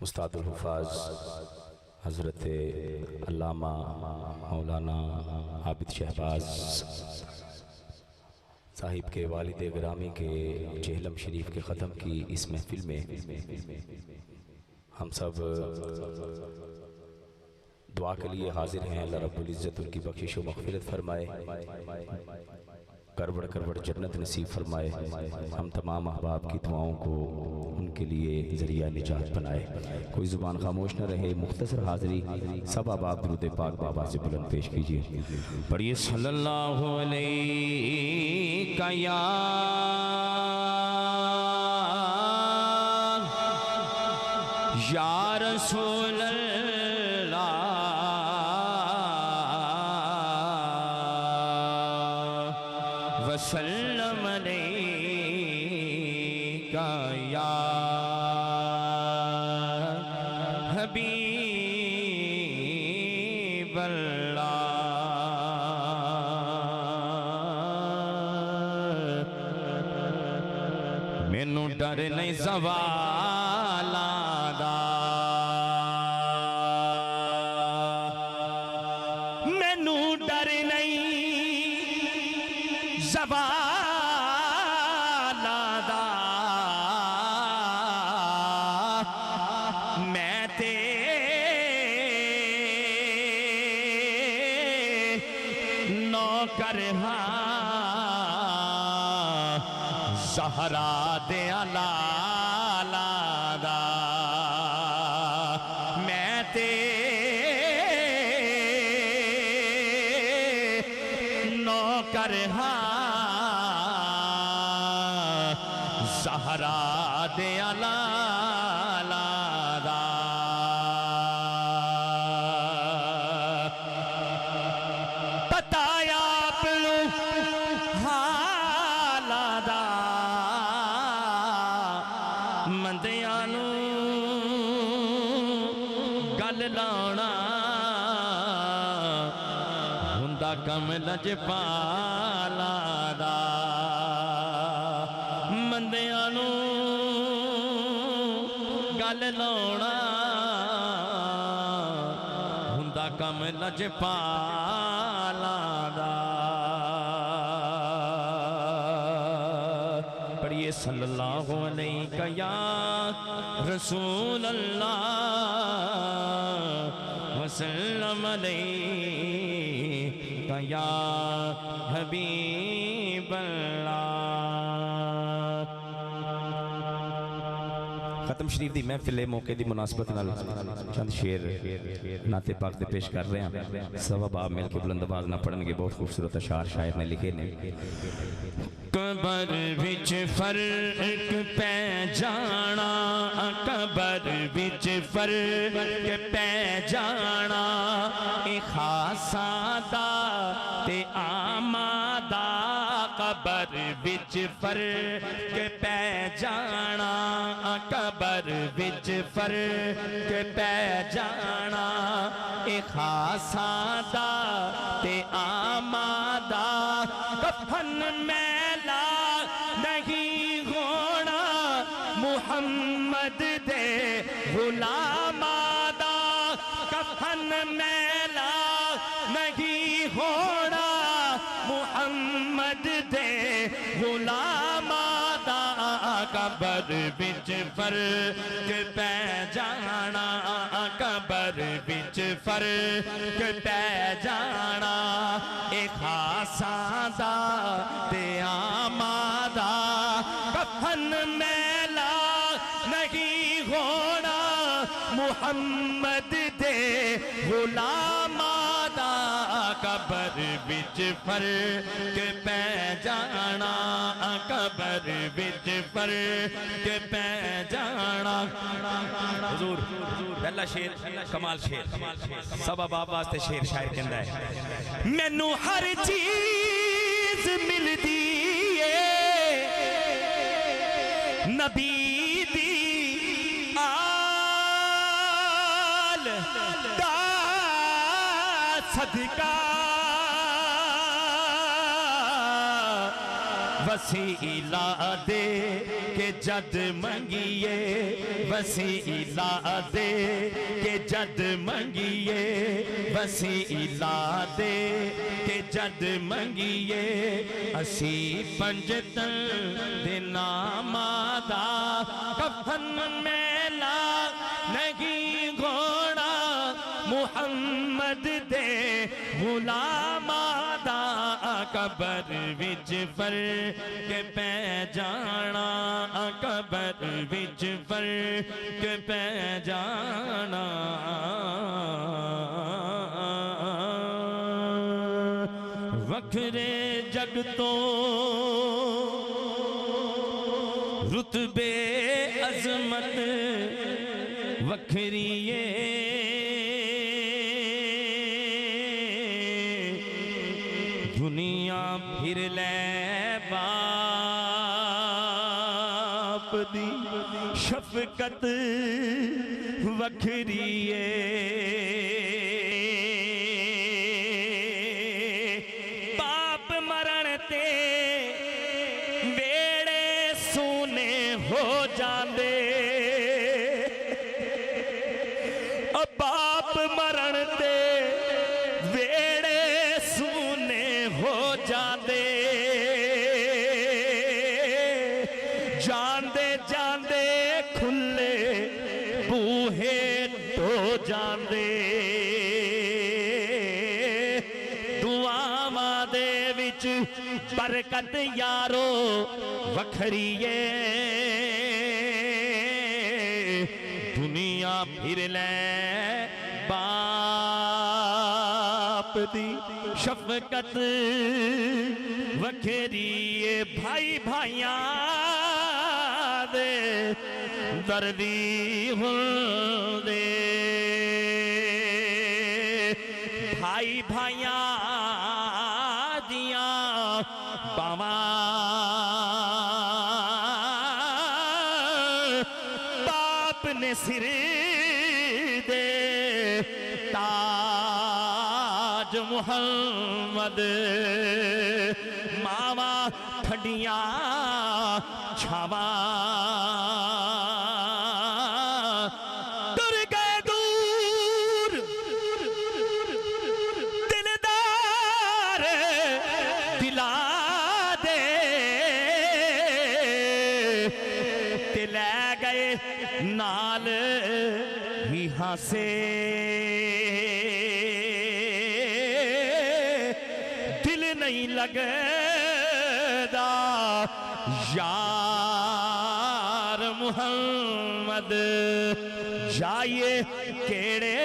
उस्तादुल हुफ़ाज़ हज़रत अल्लामा मौलाना आबिद शहबाज साहिब के वालिद ग्रामी के जेहलम शरीफ के ख़त्म की इस महफिल में हम सब दुआ के लिए हाजिर हैं। अल्लाह रब्बुल इज़्ज़त उनकी बख्शिश व मग़फ़िरत फरमाए, करवड़ करवड़ जन्नत नसीब फरमाए। हम तमाम अहबाब की दुआओं को उनके लिए ज़रिया निजात बनाए। कोई ज़ुबान खामोश न रहे। मुख्तसर हाज़री सब अहबाब दुरूद पाक बाबा से बुलंद पेश कीजिए। पढ़िए सल्लल्लाहु अलैहि या रसूल वसल्लम अलैका या हबीब अल्लाह। मैनू डर नहीं ज़वाला दा, मैनू डर नहीं ज़वाला दा, मैं ते नौकर हाँ ज़हरा दे लाला दा, मैं ते नौकर हाँ ज़हरा दे लाला दा। बताया आप हाला दा, मंदियां नू गल लाउणा हुंदा कम लजपाला दा, मंदियां नू गल लाउणा हुंदा कम लजपाला दा। पढ़िए सल्लल्लाहु अलैहि या रसूल अल्लाह वसल्लम अलैका या हबीब अल्लाह। खत्म शरीफ दी महफिल मौके दी मुनासबत नाल चंद शेर नाते पाक दे पेश कर रहे हैं। सब आप मिल के बुलंद आवाज़ ना पढ़नगे। बहुत खूबसूरत अशार शायर ने लिखे ने। कबर विच फर्क पै जाना, कबर विच फर्क पै जाना, ए खासा दा ते आमा दा, कबर विच फर्क पै जाना, कबर विच फर्क पै जाना, ए खासा दा ते आमा दा, कफन मैला नहीं होना मुहम्मद दे गुलामा दा, कफन मैला नहीं होना मुहम्मद दे गुलामा दा, कबर विच फर्क पै जाना, कबर विच फर्क पै जाना, ए खासा दा ते आमा दा, कफन मैला नहीं होना मुहम्मद दे गुलामा दा, कबर विच फर्क पै जाना, कबर विच फर्क पै जाना। हुजूर पहला शेर कमाल शेर, सब बाप वास्ते शेर शायर कहंदा है, मैनू हर चीज मिलदी है नबी दी आल दा सदका, वसीला दे के जद मंगिए, वसीला दे के जद मंगिए, वसीला दे के जद मंगिए, असी पंजतन दे नामादा कफन मेला नहीं घोड़ा, मुहम्मद दे गुलामादा कबर विच फर के पै जाना, कबर विच फर के पै जाना। वखरे जग तो रुतबे अजमत वखरिए, दुनिया फिर ले बाप दी शफकत वखरिए। बाप मरण ते वेड़े सोने हो जांदे, बाप मरण ते वेड़े सुने हो जांदे, जांदे जांदे खुले बूहे तो जांदे, दुआवां दे विच बरकत यारो वखरीए, दुनिया फिर ले बाप दी शफकत वखरिए। भाई भाइयां दे दर्दी हुंदे, भाई भाइयां दियां बावां, बाप ने सिर दे ताज मुहम्मद, मावा ठंडिया छावा टुर गए दूर दिलदार दिला दे, ते लै गए नाल ही हासे, दिल नहीं लगदा यार मुहम्मद, जाइए केड़े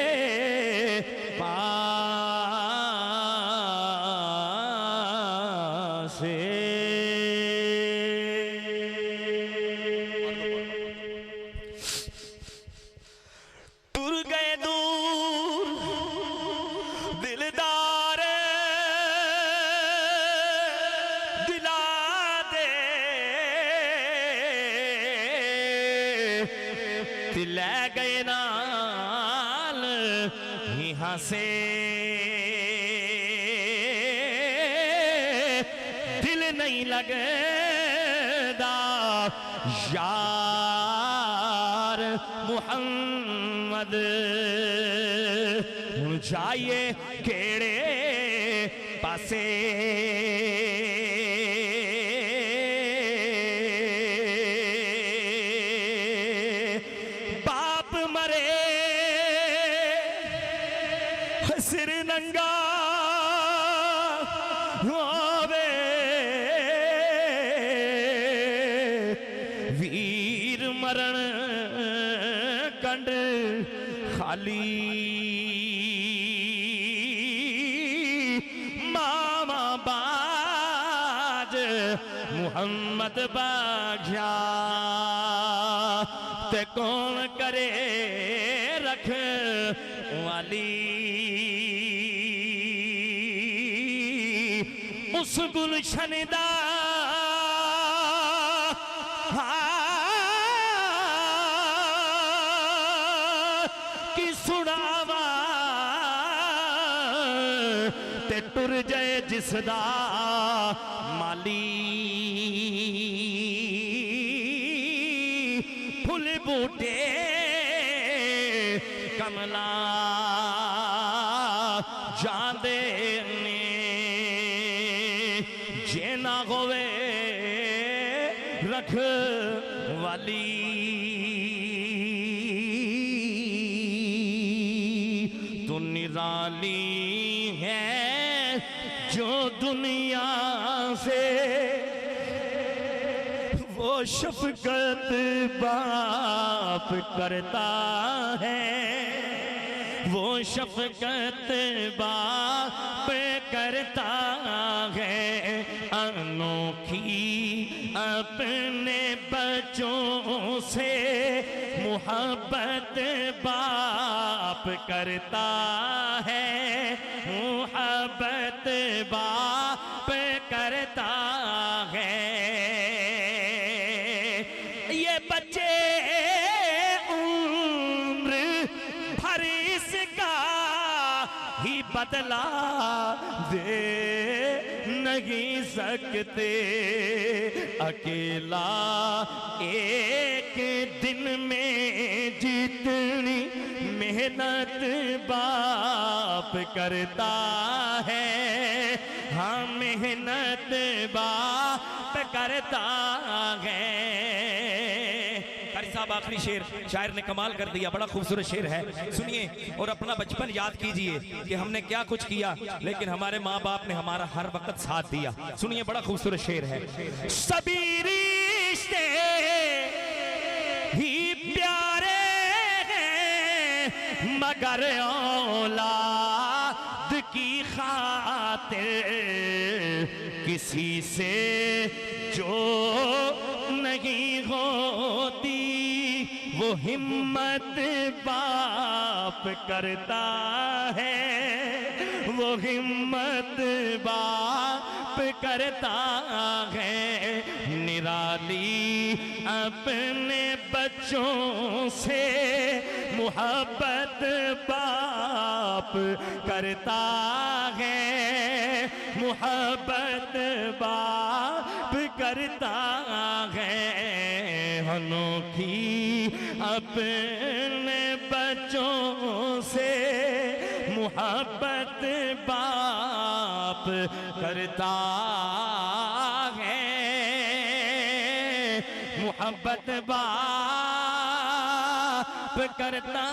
पासे। टुर गए दूर दिलदार दिला दे, लै गए नाल यहाँ से, दिल नहीं लगदा यार मुहम्मद, हुण जाइए केड़े पासे। बाप मरे सिर नंगा होवे, वीर मरण कंड खाली, मामा बाज मुहम्मद बाजा, ते कौन करे रख वाली, उस गुलशन दा कि सुनावा, ते ते टुर जाए जिसदा माली फुल बूटे कमला जांदे ने जे ना होवे रख वाली तू निराली है जो दुनिया से वो शफकत बाप करता है वो शफकत बाप करता है अनोखी अपने बच्चों से मुहब्बत बाप करता है मुहब्बत बाप करता है ये बच्चे उम्र भर इसका ही बदला दे नहीं सकते अकेला एक दिन में जितनी मेहनत बाप करता है हाँ मेहनत बाप करता है। कारी साहब आखिरी शेर शायर ने कमाल कर दिया, बड़ा खूबसूरत शेर है, सुनिए और अपना बचपन याद कीजिए कि हमने क्या कुछ किया लेकिन हमारे माँ बाप ने हमारा हर वक्त साथ दिया। सुनिए बड़ा खूबसूरत शेर है। सभी रिश्ते ही प्यारे हैं मगर औलाद की खातिर किसी से जो नहीं होती वो हिम्मत बाप करता है वो हिम्मत बाप करता है। निराली अपने बच्चों से मुहब्बत बाप करता है मुहब्बत बाप करता है। अनोखी अपने बच्चों से मुहब्बत बाप करता है मुहब्बत बाप करता